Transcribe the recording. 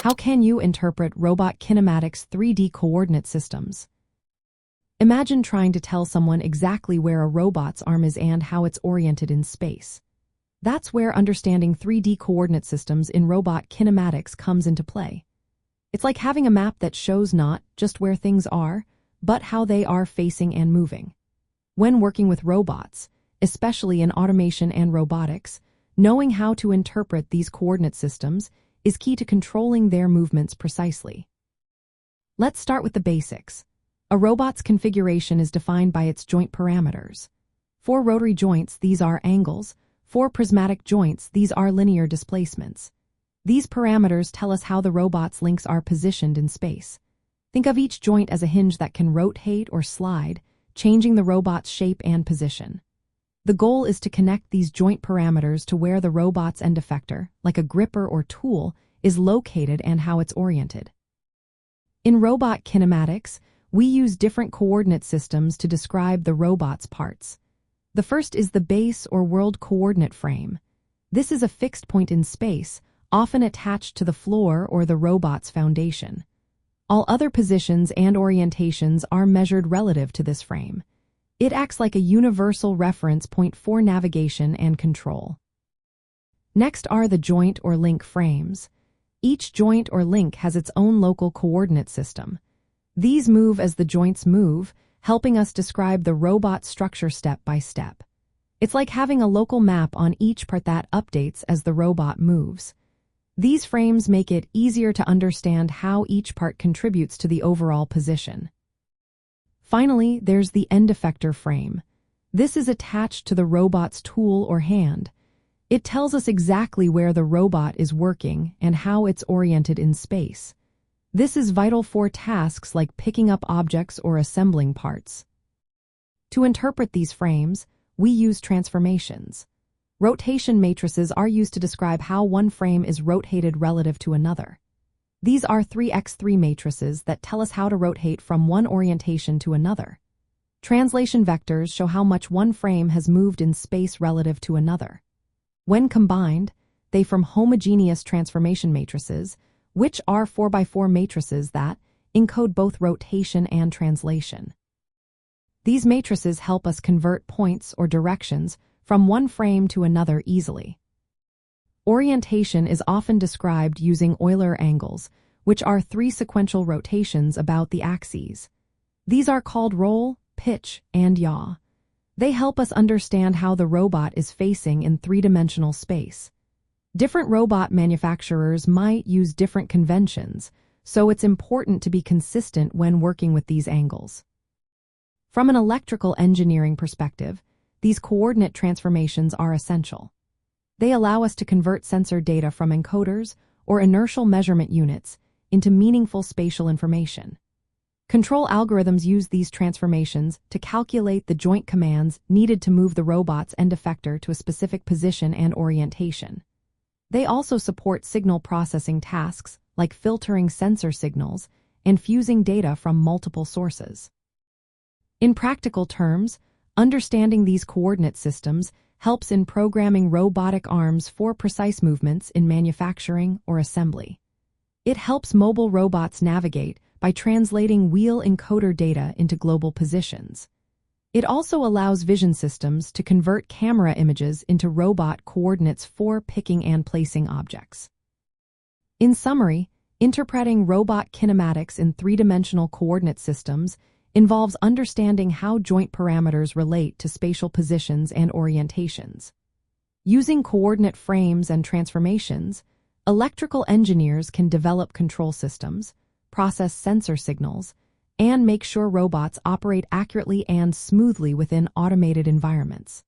How can you interpret robot kinematics 3D coordinate systems? Imagine trying to tell someone exactly where a robot's arm is and how it's oriented in space. That's where understanding 3D coordinate systems in robot kinematics comes into play. It's like having a map that shows not just where things are, but how they are facing and moving. When working with robots, especially in automation and robotics, knowing how to interpret these coordinate systems is key to controlling their movements precisely. Let's start with the basics. A robot's configuration is defined by its joint parameters. For rotary joints, these are angles. For prismatic joints, these are linear displacements. These parameters tell us how the robot's links are positioned in space. Think of each joint as a hinge that can rotate or slide, changing the robot's shape and position. The goal is to connect these joint parameters to where the robot's end effector, like a gripper or tool, is located and how it's oriented. In robot kinematics, we use different coordinate systems to describe the robot's parts. The first is the base or world coordinate frame. This is a fixed point in space, often attached to the floor or the robot's foundation. All other positions and orientations are measured relative to this frame. It acts like a universal reference point for navigation and control. Next are the joint or link frames. Each joint or link has its own local coordinate system. These move as the joints move, helping us describe the robot structure step by step. It's like having a local map on each part that updates as the robot moves. These frames make it easier to understand how each part contributes to the overall position. Finally, there's the end effector frame. This is attached to the robot's tool or hand. It tells us exactly where the robot is working and how it's oriented in space. This is vital for tasks like picking up objects or assembling parts. To interpret these frames, we use transformations. Rotation matrices are used to describe how one frame is rotated relative to another. These are 3x3 matrices that tell us how to rotate from one orientation to another. Translation vectors show how much one frame has moved in space relative to another. When combined, they form homogeneous transformation matrices, which are 4x4 matrices that encode both rotation and translation. These matrices help us convert points or directions from one frame to another easily. Orientation is often described using Euler angles, which are 3 sequential rotations about the axes. These are called roll, pitch, and yaw. They help us understand how the robot is facing in 3-dimensional space. Different robot manufacturers might use different conventions, so it's important to be consistent when working with these angles. From an electrical engineering perspective, these coordinate transformations are essential. They allow us to convert sensor data from encoders or inertial measurement units into meaningful spatial information. Control algorithms use these transformations to calculate the joint commands needed to move the robot's end effector to a specific position and orientation. They also support signal processing tasks like filtering sensor signals and fusing data from multiple sources. In practical terms, understanding these coordinate systems helps in programming robotic arms for precise movements in manufacturing or assembly. It helps mobile robots navigate by translating wheel encoder data into global positions. It also allows vision systems to convert camera images into robot coordinates for picking and placing objects. In summary, interpreting robot kinematics in 3-dimensional coordinate systems involves understanding how joint parameters relate to spatial positions and orientations. Using coordinate frames and transformations, electrical engineers can develop control systems, process sensor signals, and make sure robots operate accurately and smoothly within automated environments.